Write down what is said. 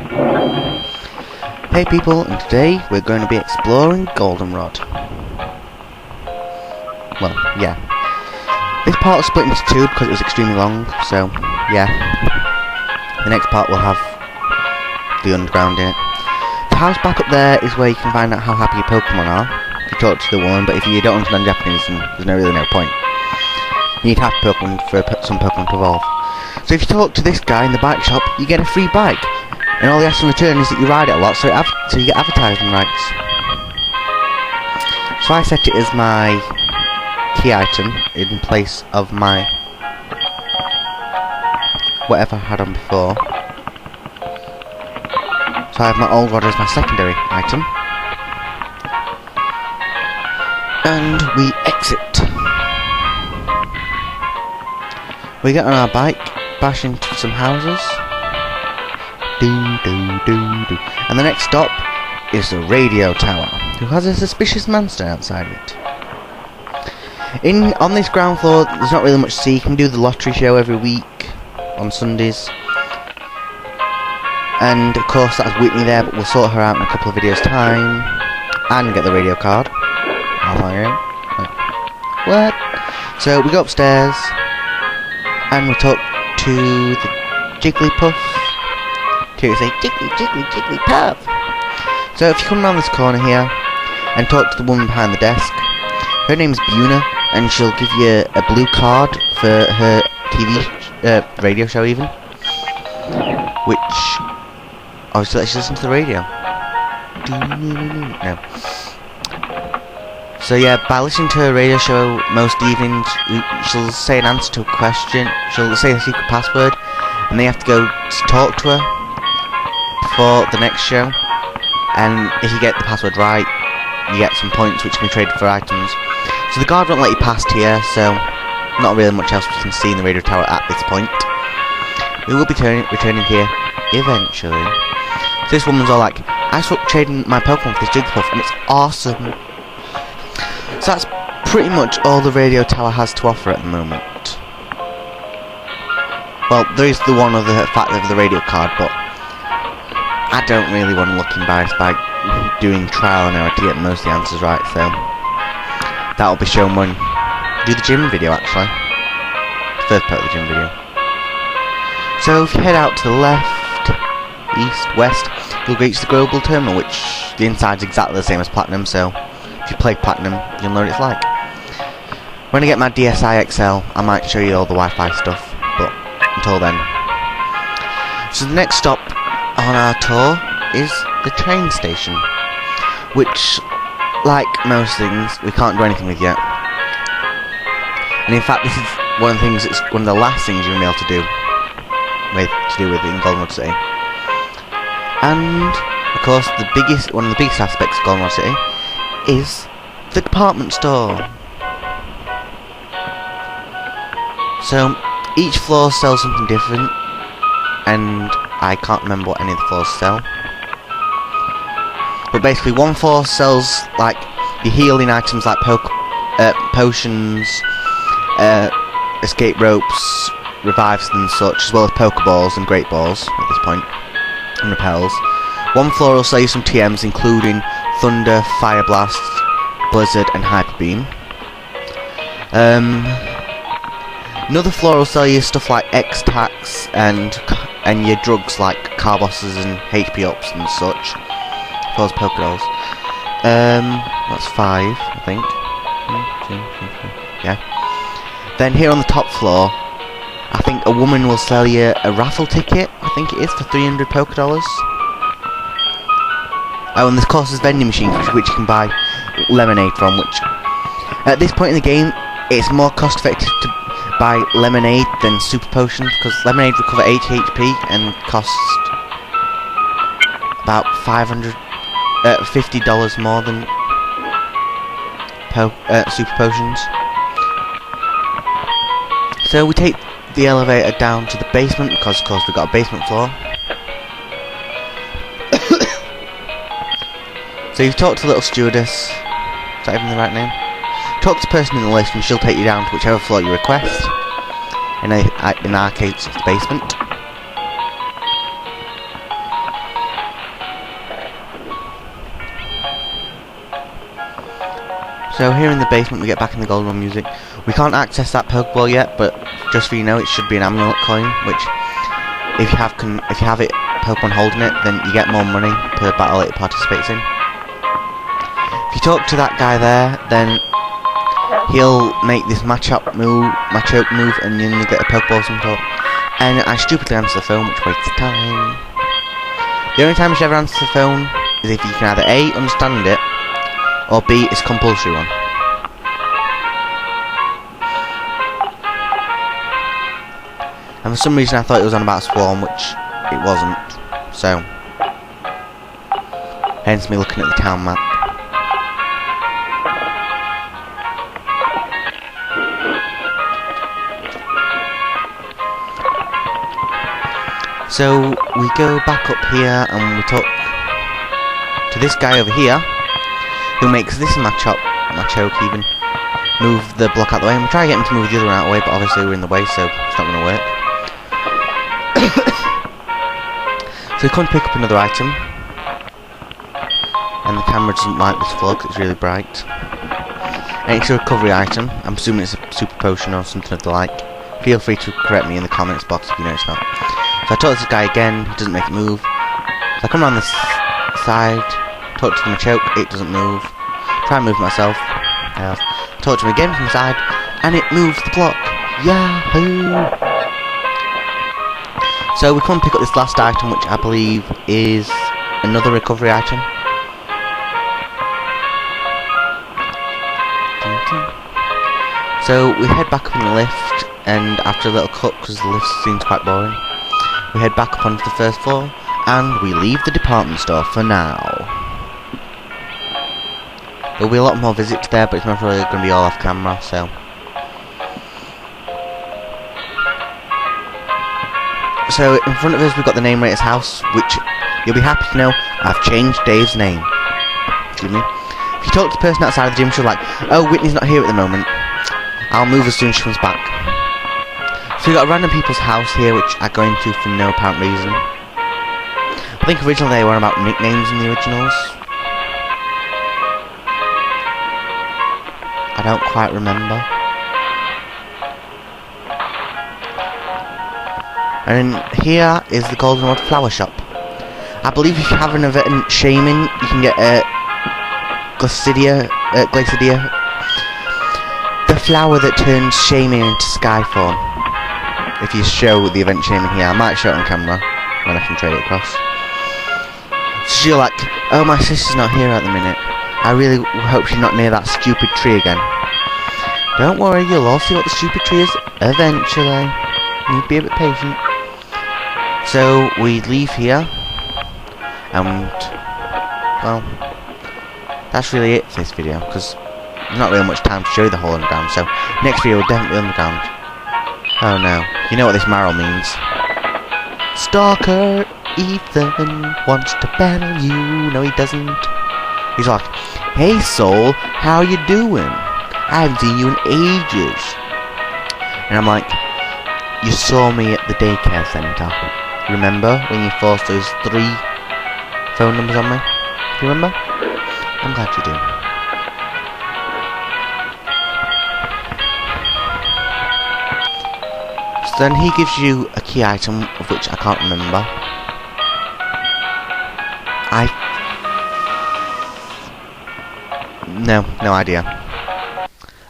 Hey people, and today we're going to be exploring Goldenrod. Well, yeah. This part is split into two because it was extremely long, so yeah. The next part will have the underground in it. The house back up there is where you can find out how happy your Pokemon are, if you talk to the woman, but if you don't understand Japanese, then there's really no point. You need happy Pokemon for some Pokemon to evolve. So if you talk to this guy in the bike shop, you get a free bike. And all he asks in return is that you ride it a lot, so you get advertising rights. So I set it as my key item in place of my whatever I had on before. So I have my old rod as my secondary item. And we exit. We get on our bike, bash into some houses. And the next stop is the radio tower, who has a suspicious monster outside of it. On this ground floor, there's not really much to see. You can do the lottery show every week on Sundays. And of course that's Whitney there, but we'll sort her out in a couple of videos time. And get the radio card. What? So we go upstairs and we talk to the Jigglypuff. To say jiggly, jiggly, jiggly puff. So if you come around this corner here and talk to the woman behind the desk, her name's Buna, and she'll give you a blue card for her TV radio show even, which obviously lets you listen to the radio. No. So yeah, by listening to her radio show most evenings, she'll say an answer to a question, she'll say a secret password, and they have to go talk to her for the next show, and if you get the password right, you get some points which can be traded for items. So the guard won't let you past here, so not really much else we can see in the radio tower at this point. We will be returning here eventually. So this woman's all like, I swapped trading my Pokemon for this Jigglypuff and it's awesome. So that's pretty much all the radio tower has to offer at the moment. Well, there is the one other fact of the radio card, but I don't really want to look embarrassed by doing trial and error to get most of the answers right, so that'll be shown when I do the gym video actually. The first part of the gym video. So if you head out to the left, east, west, you'll reach the global terminal, which the inside's exactly the same as Platinum, so if you play Platinum, you'll know what it's like. When I get my DSi XL, I might show you all the Wi-Fi stuff, but until then. So the next stop on our tour is the train station, which, like most things, we can't do anything with yet. And in fact, this is one of the things, it's one of the last things you're going to be able to do with in Goldenrod City. And of course, one of the biggest aspects of Goldenrod City is the department store. So each floor sells something different, and I can't remember what any of the floors sell. But basically one floor sells like your healing items like potions, escape ropes, revives and such, as well as Pokeballs and Great Balls at this point, and repels. One floor will sell you some TMs including Thunder, Fire Blast, Blizzard and Hyper Beam. Another floor will sell you stuff like X-Tax and your drugs like Carbosses and HP ups and such. As well as Pokedolls. That's 5, I think. 1, 2, 3, 4. Yeah. Then here on the top floor, I think a woman will sell you a raffle ticket, I think it is, for 300 Pokedollars. Oh, and of course there's vending machines which you can buy lemonade from, which at this point in the game, it's more cost effective to buy lemonade than super potions, because lemonade recover 80 HP and costs about $50 more than super potions. So we take the elevator down to the basement, because of course we've got a basement floor. So you've talked to the little stewardess. Is that even the right name? Talk to the person in the list and she'll take you down to whichever floor you request. In our case, it's the basement. So here in the basement we get back in the Goldenrod music. We can't access that Pokeball yet, but just so you know, it should be an amulet coin, which if you have it Pokemon holding it, then you get more money per battle it participates in. If you talk to that guy there, then he'll make this Machoke move, and then you'll get a Pokeball of some sort. And I stupidly answer the phone, which wastes time. The only time you should ever answer the phone is if you can either A, understand it, or B, it's compulsory one. And for some reason I thought it was on about Swarm, which it wasn't. So, hence me looking at the town map. So we go back up here and we talk to this guy over here, who makes this Machoke even move the block out the way. And we try to get him to move the other one out of the way, but obviously we're in the way, so it's not going to work. So we come to pick up another item, and the camera doesn't like this floor because it's really bright. And it's a recovery item. I'm assuming it's a super potion or something of the like. Feel free to correct me in the comments box if you know it's not. So I talk to this guy again, he doesn't make it move. So I come around this side, talk to the Machoke, it doesn't move. Try and move myself. Talk to him again from the side, and it moves the block. Yahoo! So we come pick up this last item, which I believe is another recovery item. So we head back up in the lift, and after a little cut, because the lift seems quite boring, we head back up onto the first floor, and we leave the department store for now. There'll be a lot more visits there, but it's not really going to be all off camera, so. So in front of us we've got the name rater's house, which you'll be happy to know I've changed Dave's name. Excuse me. If you talk to the person outside the gym, she'll like, oh, Whitney's not here at the moment. I'll move as soon as she comes back. So we've got a random people's house here, which I go into for no apparent reason. I think originally they were about nicknames in the originals. I don't quite remember. And here is the Goldenrod flower shop. I believe if you have an event shaming, you can get a Glacidia, the flower that turns shaming into sky form. If you show the event shaming here, I might show it on camera when I can trade it across. So you're like, oh, my sister's not here at the minute. I really hope she's not near that stupid tree again. Don't worry, you'll all see what the stupid tree is eventually. You need to be a bit patient. So we leave here, and well, that's really it for this video, because there's not really much time to show you the whole underground. So next video will definitely be underground. Oh no, you know what this marrow means. Stalker Ethan wants to battle you. No, he doesn't. He's like, hey Soul, how you doing? I haven't seen you in ages. And I'm like, you saw me at the daycare centre. Remember when you forced those 3 phone numbers on me? Do you remember? I'm glad you do. So then he gives you a key item, of which I can't remember. No idea.